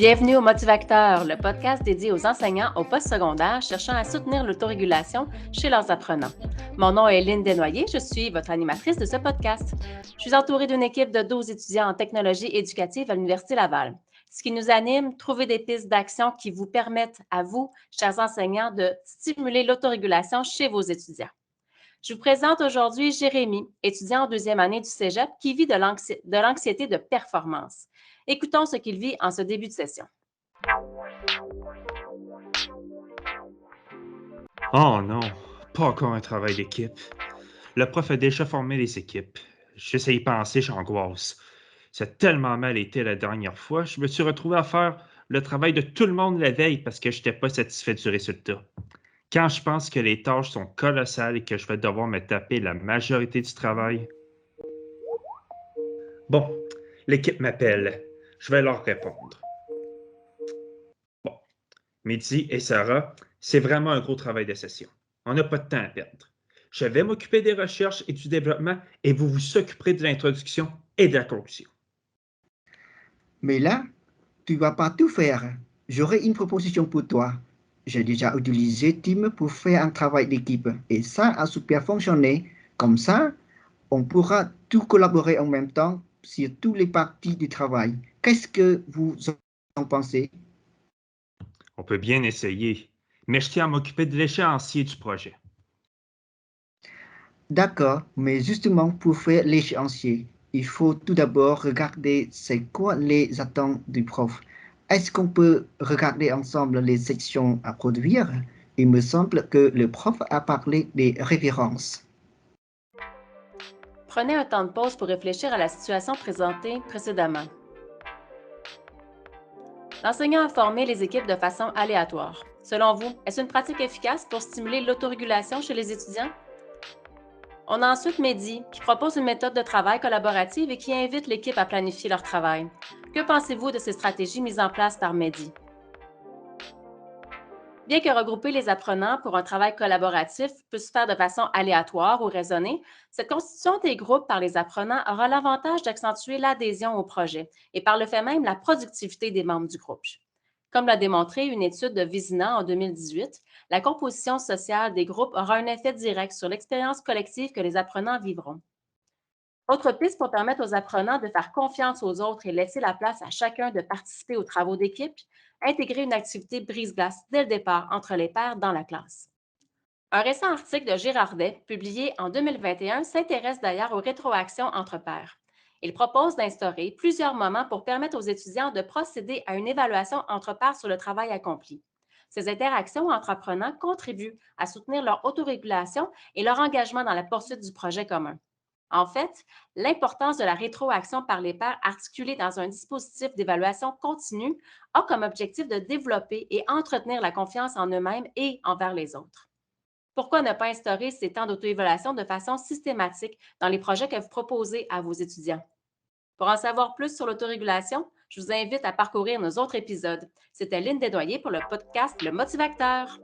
Bienvenue au Motivacteur, le podcast dédié aux enseignants au postsecondaire cherchant à soutenir l'autorégulation chez leurs apprenants. Mon nom est Lynne Desnoyers, je suis votre animatrice de ce podcast. Je suis entourée d'une équipe de 12 étudiants en technologie éducative à l'Université Laval. Ce qui nous anime, trouver des pistes d'action qui vous permettent à vous, chers enseignants, de stimuler l'autorégulation chez vos étudiants. Je vous présente aujourd'hui Jérémy, étudiant en deuxième année du Cégep qui vit de l'anxiété de performance. Écoutons ce qu'il vit en ce début de session. Oh non, pas encore un travail d'équipe. Le prof a déjà formé les équipes. J'essaie de penser, j'angoisse. Ça a tellement mal été la dernière fois, je me suis retrouvé à faire le travail de tout le monde la veille parce que je n'étais pas satisfait du résultat. Quand je pense que les tâches sont colossales et que je vais devoir me taper la majorité du travail. Bon, l'équipe m'appelle. Je vais leur répondre. Bon, Mehdi et Sarah, c'est vraiment un gros travail de session. On n'a pas de temps à perdre. Je vais m'occuper des recherches et du développement et vous vous occuperez de l'introduction et de la conclusion. Mais là, tu ne vas pas tout faire. J'aurai une proposition pour toi. J'ai déjà utilisé Team pour faire un travail d'équipe et ça a super fonctionné. Comme ça, on pourra tout collaborer en même temps sur toutes les parties du travail. Qu'est-ce que vous en pensez? On peut bien essayer, mais je tiens à m'occuper de l'échéancier du projet. D'accord, mais justement pour faire l'échéancier, il faut tout d'abord regarder c'est quoi les attentes du prof. Est-ce qu'on peut regarder ensemble les sections à produire? Il me semble que le prof a parlé des références. Prenez un temps de pause pour réfléchir à la situation présentée précédemment. L'enseignant a formé les équipes de façon aléatoire. Selon vous, est-ce une pratique efficace pour stimuler l'autorégulation chez les étudiants? On a ensuite Mehdi, qui propose une méthode de travail collaborative et qui invite l'équipe à planifier leur travail. Que pensez-vous de ces stratégies mises en place par Mehdi? Bien que regrouper les apprenants pour un travail collaboratif puisse se faire de façon aléatoire ou raisonnée, cette constitution des groupes par les apprenants aura l'avantage d'accentuer l'adhésion au projet et par le fait même la productivité des membres du groupe. Comme l'a démontré une étude de Vézina en 2018, la composition sociale des groupes aura un effet direct sur l'expérience collective que les apprenants vivront. Autre piste pour permettre aux apprenants de faire confiance aux autres et laisser la place à chacun de participer aux travaux d'équipe, intégrer une activité brise-glace dès le départ entre les pairs dans la classe. Un récent article de Girardet, publié en 2021, s'intéresse d'ailleurs aux rétroactions entre pairs. Il propose d'instaurer plusieurs moments pour permettre aux étudiants de procéder à une évaluation entre pairs sur le travail accompli. Ces interactions entre apprenants contribuent à soutenir leur autorégulation et leur engagement dans la poursuite du projet commun. En fait, l'importance de la rétroaction par les pairs articulée dans un dispositif d'évaluation continue a comme objectif de développer et entretenir la confiance en eux-mêmes et envers les autres. Pourquoi ne pas instaurer ces temps d'auto-évaluation de façon systématique dans les projets que vous proposez à vos étudiants? Pour en savoir plus sur l'autorégulation, je vous invite à parcourir nos autres épisodes. C'était Lynne Desnoyers pour le podcast Le Motivacteur.